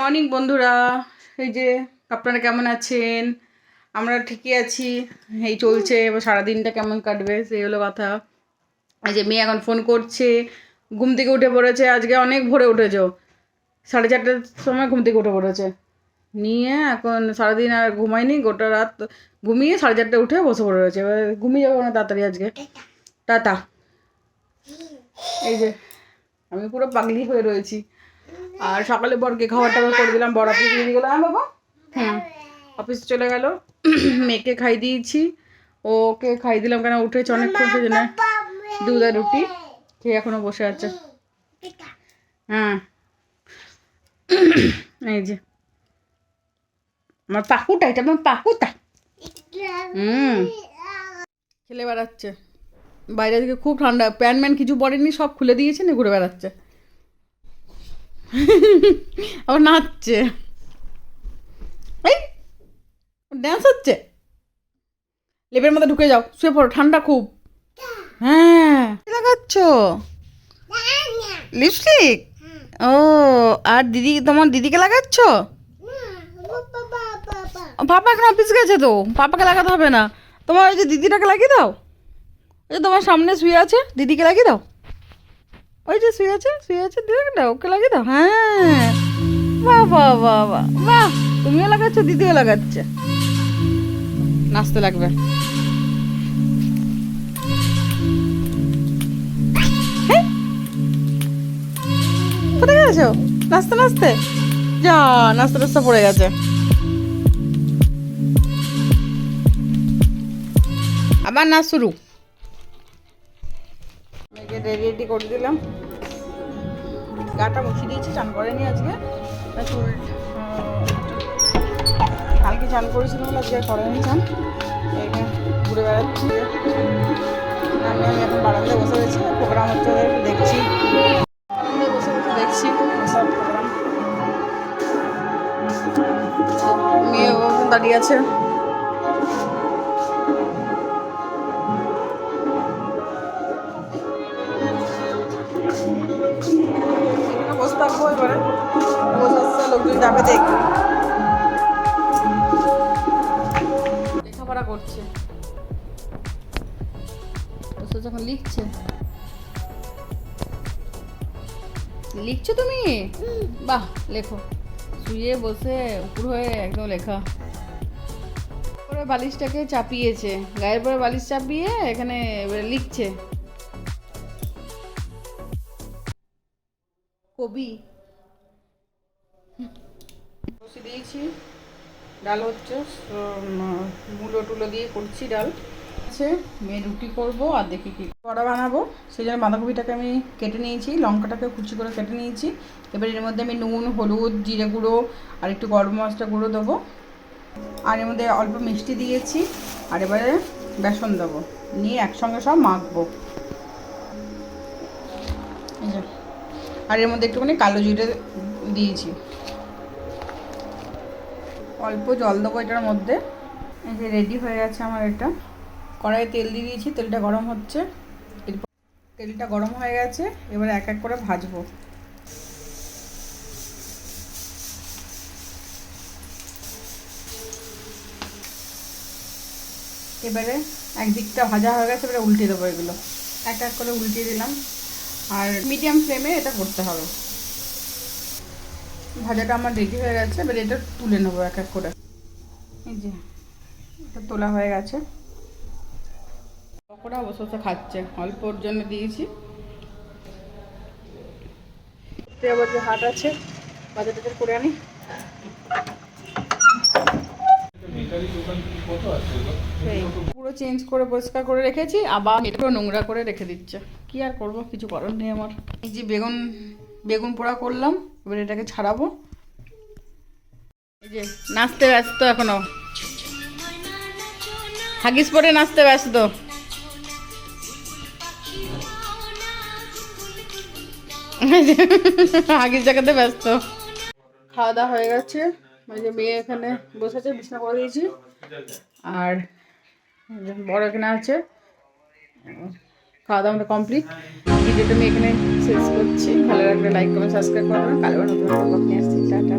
Morning বন্ধুরা, এই যে আপনারা কেমন আছেন? আমরা ঠিকই আছি, এই চলছে। এবার সারাদিনটা কেমন কাটবে সেই হলো কথা। এই যে মেয়ে এখন ফোন করছে, ঘুম থেকে উঠে পড়েছে। আজকে অনেক ভোরে উঠেছ, 4:30টার সময় ঘুম থেকে উঠে পড়েছে। নিয়ে এখন সারাদিন আর ঘুমায়নি, গোটা রাত ঘুমিয়ে 4:30টায় উঠে বসে পড়ে রয়েছে। এবার ঘুমিয়ে যাবো না তাড়াতাড়ি আজকে। টাটা। এই যে আমি পুরো পাগলি হয়ে রয়েছি। আর সকালে বরকে খাবার টাবার করে দিলাম, বর অফিস দিয়ে গেলো। হ্যাঁ বাবা, অফিস চলে গেল। মেয়েকে খাই দিয়েছি, ওকে খাই দিলাম কেন উঠেছে অনেকক্ষণ, সেই জন্য দুধ আর রুটি খেয়ে এখনো বসে আছে। হ্যাঁ, এই যে আমার পাকুটা, এটা আমার পাকুটা। খেলে বেড়াচ্ছে বাইরে থেকে, খুব ঠান্ডা। প্যান্ট ম্যান কিছু পরেনি, সব খুলে দিয়েছে, না ঘুরে বেড়াচ্ছে। আবার নাচছে, এই ড্যান্স হচ্ছে। লেপের মধ্যে ঢুকে যাও, শুয়ে পড়ো, ঠান্ডা খুব। হ্যাঁ, লাগাচ্ছ লিপস্টিক? ও, আর দিদি, তোমার দিদিকে লাগাচ্ছ? পাপা এখন অফিস গেছে তো, পাপাকে লাগাতে হবে না। তোমার ওই যে দিদিটাকে লাগিয়ে দাও, ওই যে তোমার সামনে শুয়ে আছে, দিদিকে লাগিয়ে দাও। ওই যে শুয়ে আছে দিদিকে, ওকে লাগিয়ে দাও। হ্যাঁ, বাহ বাহ বাহ বাহ বাহ, তুমিও লাগাচ্ছ, দিদিও লাগাচ্ছে। নাচতে লাগবে। কোথায় গেছো নাচতে নাচতে? যা, নাচতে নাচতে পড়ে গেছে। আবার নাচ শুরু। মেয়েকে রেডি করে দিলাম, গাটা মুছিয়ে দিয়েছি, চান করেনি আজকে। চুল কালকে চান করেছিলাম, আজকে করেনি চান। ঘুরে বেড়াচ্ছি। আমি এখন বারান্দায় বসে রয়েছি, প্রোগ্রাম হচ্ছে দেখছি। বসে বসে দেখছি সব প্রোগ্রাম। মেয়েও দাঁড়িয়ে আছে। বসে থাকবো, এবারে বসে আসছে, লোকজন যাবে দেখবে। লেখাপড়া করছে, বসে যখন লিখছে। লিখছো তুমি? বাহ, লেখো। শুয়ে বসে উপর হয়ে একদম লেখা। পরে বালিশটাকে চাপিয়েছে, গায়ের পরে বালিশ চাপিয়ে এখানে এবারে লিখছে। কবি। বসে দিয়েছি, ডাল হচ্ছে, মূলো টুলো দিয়ে করছি ডাল। আছে, মেয়ে রুটি করবো আর দেখি কি বড়া বানাবো। সেই জন্য বাঁধাকপিটাকে আমি কেটে নিয়েছি, লঙ্কাটাকে কুচি করে কেটে নিয়েছি। এবার এর মধ্যে আমি নুন, হলুদ, জিরে গুঁড়ো আর একটু গরম মশলা গুঁড়ো দেবো। আর এর মধ্যে অল্প মিষ্টি দিয়েছি। আর এবারে বেসন দেবো, নিয়ে একসঙ্গে সব মাখবো। এই যে, আর এর মধ্যে একটুখানি কালো জিরে দিয়েছি। অল্প জল দেবো এটার মধ্যে। এই যে রেডি হয়ে গেছে আমার এটা। কড়াইয়ে তেল দিয়ে দিয়েছি, তেলটা গরম হচ্ছে। এরপর তেলটা গরম হয়ে গেছে, এবারে এক এক করে ভাজবো। এবারে একদিকটা ভাজা হয়ে গেছে, এবারে উল্টে দেবো এগুলো। এক এক করে উল্টিয়ে দিলাম, আর মিডিয়াম ফ্লেমে এটা করতে হবে। ভাজাটা আমার রেডি হয়ে গেছে, এবারে এটা তুলে নেবো এক এক করে। এই যে এটা তোলা হয়ে গেছে। পকোড়া বসে বসে খাচ্ছে, অল্পর জন্য দিয়েছি। আবার যে হাট আছে, বাজার টাজার করে আনি। পুরো চেঞ্জ করে পরিষ্কার করে রেখেছি, আবার একটু নোংরা করে রেখে দিচ্ছে। কি আর করবো, কিছু করার নেই আমার। এই যে বেগুন পোড়া করলাম, এবার এটাকে ছাড়াবো। এই যে নাচতে ব্যস্ত এখনো, হাগিস পরে নাচতে ব্যস্ত। হাগিস জায়গাতে ব্যস্ত। খাওয়া দাওয়া হয়ে গেছে, ওই যে মেয়ে এখানে বসেছে, বিছানা করে দিয়েছি। আর বড় এখানে আছে। খাওয়া দাওয়া আমাদের কমপ্লিট। ভিডিওটা আমি এখানে শেষ করছি। ভালো লাগলে লাইক কমেন্ট সাবস্ক্রাইব করবেন। কালকে নতুন একটা ব্লগ নিয়ে আসছি। টাটা।